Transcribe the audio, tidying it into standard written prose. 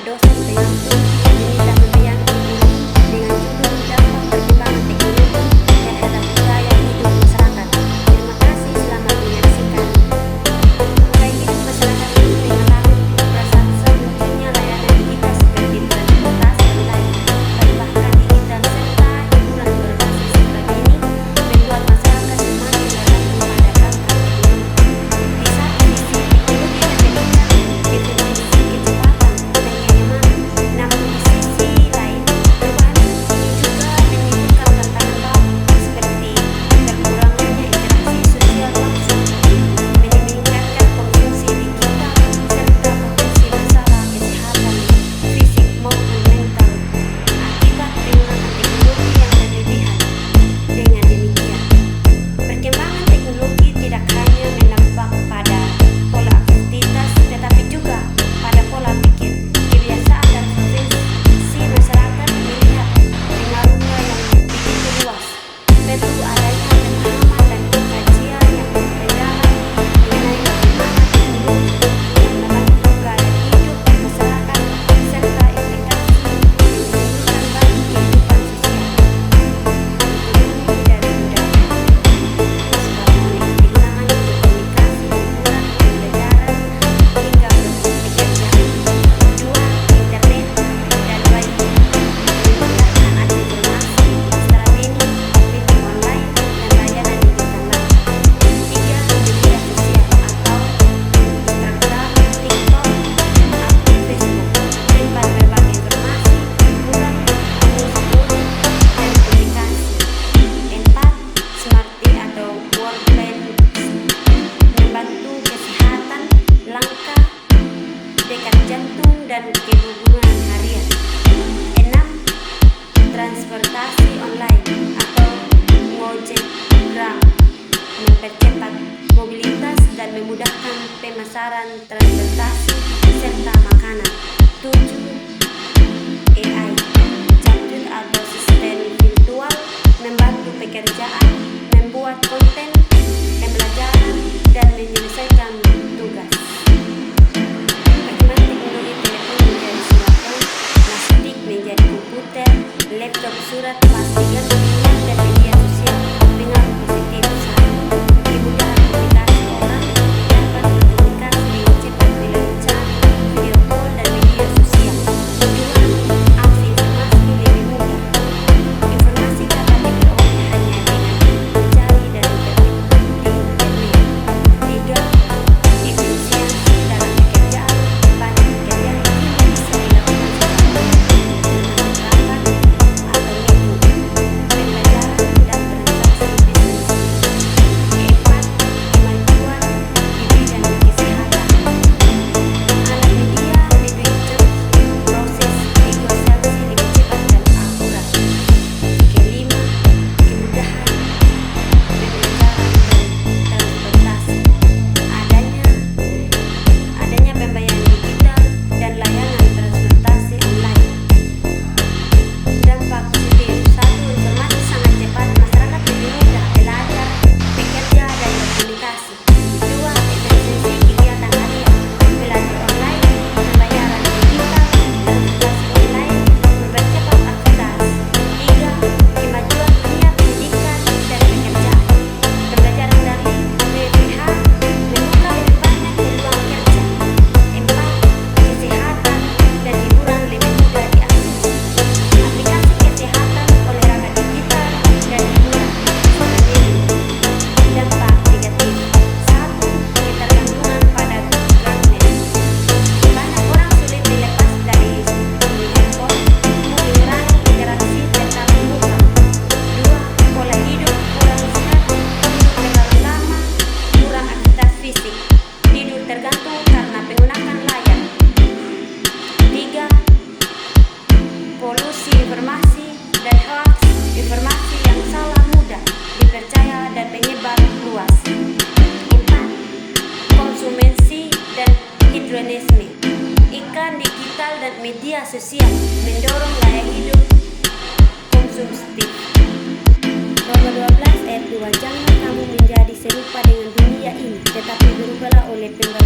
dosen pengantar diminta membayangkan dengan judul dampak perkembangan teknologi terhadap gaya hidup masyarakat. Terima kasih, selamat menyaksikan. Gaya hidup masyarakat ini mengalami perasaan semunculnya layanan digital seperti transportasi online, perbankan digital serta hiburan berbasis serba ini membuat masyarakat semakin bergantung pada hal-hal teknologi. Di satu sisi, teknologi menjadikan efisiensi, kecepatan, dan kenyamanan, namun di sisi lain, perubahan ini juga menimbulkan tantangan baru seperti berkurangnya interaksi sosial langsung, meningkatkan konsumsi digital, serta potensi masalah kesehatan fisik maupun mental akibat penggunaan teknologi yang berlebihan. Dengan demikian, perkembangan teknologi tidak hanya berdampak pada pola aktivitas, tetapi juga pada pola pikir, kebiasaan, dan preferensi masyarakat melihat pengaruhnya yang begitu luas. Perlu adanya pemahaman dan pengkajian yang mendalam mengenai bagaimana teknologi yang membantu gaya hidup masyarakat serta implikasi yang menimbulkan bagi kehidupan sosial, ekonomi, dan budaya. Penggunaan untuk komunikasi, hiburan, pembelajaran, hingga proses pekerjaan. Dua, internet dan wifi memudahkan akses informasi, streaming, meeting online, dan layanan digital lain. Tiga, media sosial atau Instagram, TikTok, atau Facebook tempat berbagi informasi, hiburan, musik, dan publikasi. Empat, smart tea atau workplace membantu kesehatan, langkah, dekat jantung, dan kehubungan harian. Enam, transportasi online atau Gojek, Grab mempercepat mobilitas dan memudahkan pemasaran transportasi serta makanan. Tujuh, AI, chatbot atau asisten virtual membantu pekerjaan, membuat konten, pembelajaran, dan menyelesaikan tugas. Perkembangan teknologi telepon menjadi smartphone, plastik menjadi komputer, laptop, surat, plastikan, dan media sosial. Pengaruh positif satu, kemudahan komunikasi orang dapat berkomunikasi dengan cepat melalui chat, video call, dan media sosial. Dua, akses informasi lebih mudah. Informasi dapat diperoleh hanya dengan mencari dan di internet. Tiga, efisiensi dalam pekerjaan. Banyak pekerjaan kini bisa dilakukan secara dengan rapat atau meeting, pembelajaran, dan transaksi bisnis. Keempat, kemajuan di bidang kesehatan. Alat media lebih cepat, proses negosiasi lebih cepat dan akurat. Kelima, kemudahan pembelajaran dan transportasi. Adanya pembayaran digital dan layanan transportasi online. Dampak positif satu, informasi sangat cepat, masyarakat lebih mudah belajar, bekerja, dan berkomunikasi. Dua, efisiensi kegiatan harian, belajar online, pembayaran digital, transportasi online, mempercepat aktivitas. Tiga, kemajuan dunia pendidikan dan pekerjaan, pembelajaran daring, WFH, membuka lebih banyak peluang kerja. Empat, kesehatan dan hiburan lebih mudah diakses. Aplikasi kesehatan, olahraga digital, dan hiburan, streaming. Dampak negatif satu, ketergantungan pada gadget. Banyak orang sulit dilepas dari handphone, mengurangi interaksi tetap muka. Dua, pola hidup kurang sehat, duduk terlalu lama, kurang aktivitas fisik, tidur tergantung karena penggunaan layar. Tiga, polusi informasi dan hoax, informasi yang salah mudah dipercaya dan menyebar luas. Empat, konsumsi dan hedonisme. Iklan digital dan media sosial mendorong gaya hidup konsumtif. Roma 12 ayat 2, jangan kamu menjadi serupa dengan dunia ini, tetapi berubahlah oleh penglihatan